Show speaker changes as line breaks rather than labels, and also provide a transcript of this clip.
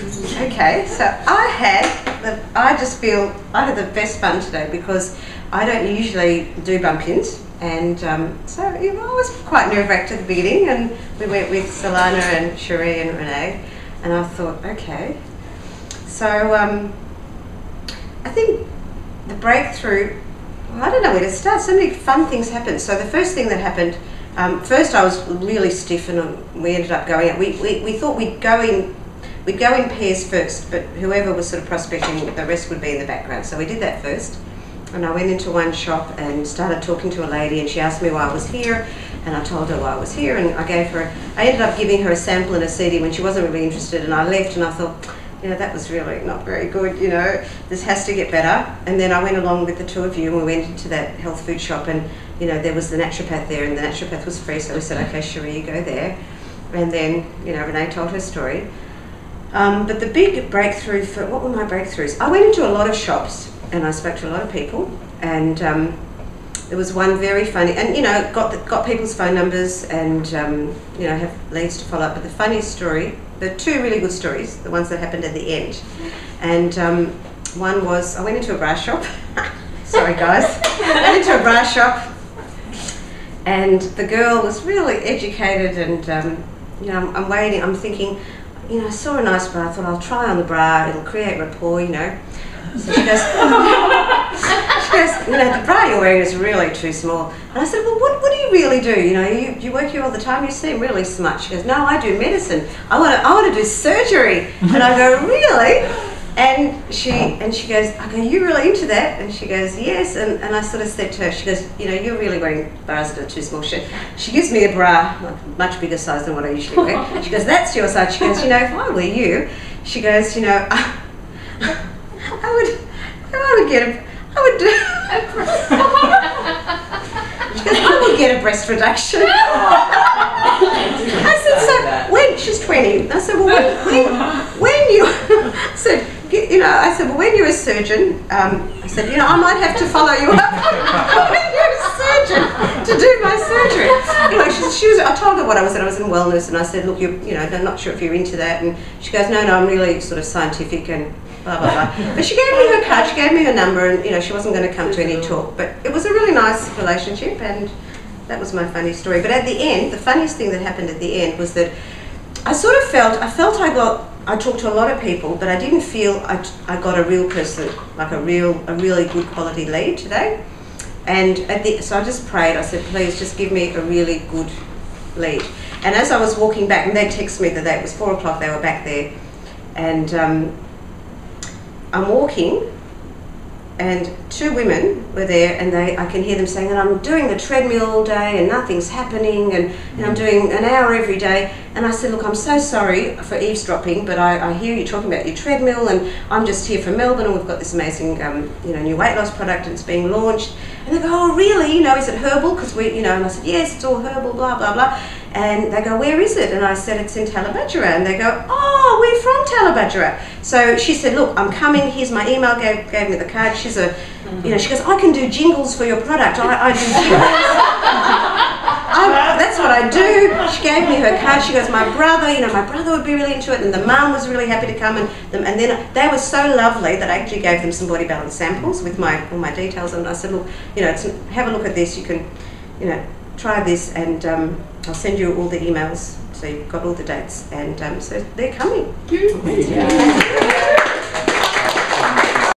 Okay, so I just feel I had the best fun today because I don't usually do bump-ins, and so I was quite nerve-wracked at the beginning, and we went with Solana and Cherie and Renee, and I thought, okay. So I think the breakthrough, I don't know where to start. So many fun things happened. So the first thing that happened, first I was really stiff, and we ended up going out. We thought we'd go in pairs first, but whoever was sort of prospecting, the rest would be in the background. So we did that first, and I went into one shop and started talking to a lady, and she asked me why I was here, and I told her why I was here, and I ended up giving her a sample and a CD when she wasn't really interested, and I left, and I thought, that was really not very good, this has to get better. And then I went along with the two of you, and we went into that health food shop, and there was the naturopath there, and the naturopath was free, so we said, okay, Cherie, you go there. And then Renee told her story. But the big breakthrough what were my breakthroughs? I went into a lot of shops and I spoke to a lot of people, and there was one very funny, and got people's phone numbers, and have leads to follow up. But the funniest story, the two really good stories, the ones that happened at the end, and one was I went into a bra shop. Sorry guys, I went into a bra shop, and the girl was really educated, and I'm waiting, I'm thinking, I saw a nice bra, I thought I'll try on the bra, it'll create rapport, So she goes, the bra you're wearing is really too small. And I said, well, what do you really do? You work here all the time, you seem really smart. She goes, no, I do medicine. I want to do surgery. And I go, really? And she goes, I go, you really into that? And she goes, yes. And I sort of said to her, she goes, you're really wearing bras that are too small. She gives me a bra, much bigger size than what I usually wear. She goes, that's your size. She goes, if I were you, she goes, I would get a breast reduction. I said, so when she's 20, I said, well, when you said, I said, well, when you're a surgeon, I said, I might have to follow you up when you're a surgeon to do my surgery. I told her what I was in wellness, and I said, look, I'm not sure if you're into that. And she goes, no, I'm really sort of scientific and blah, blah, blah. But she gave me her card, she gave me her number, and she wasn't going to come to any talk. But it was a really nice relationship, and that was my funny story. But at the end, the funniest thing that happened at the end was that I I talked to a lot of people, but I didn't feel I got a real person, like a really good quality lead today. And so I just prayed, I said, please just give me a really good lead. And as I was walking back, and they texted me that it was 4 o'clock, they were back there, and I'm walking, and two women were there, and I can hear them saying, and I'm doing the treadmill all day and nothing's happening, and I'm doing an hour every day. And I said, look, I'm so sorry for eavesdropping, but I hear you talking about your treadmill, and I'm just here from Melbourne, and we've got this amazing new weight loss product, and it's being launched. And they go, oh really, is it herbal? Because and I said, yes, it's all herbal, blah, blah, blah. And they go, where is it? And I said, it's in Tallabudgera. And they go, oh, we're from Tallabudgera. So she said, look, I'm coming, here's my email, gave me the card. She's she goes, I can do jingles for your product. I do jingles. That's what I do. She gave me her card. She goes, my brother would be really into it, and the mum was really happy to come, and then they were so lovely that I actually gave them some body balance samples with all my details, and I said, look, have a look at this. You can, try this, and I'll send you all the emails so you've got all the dates, and so they're coming.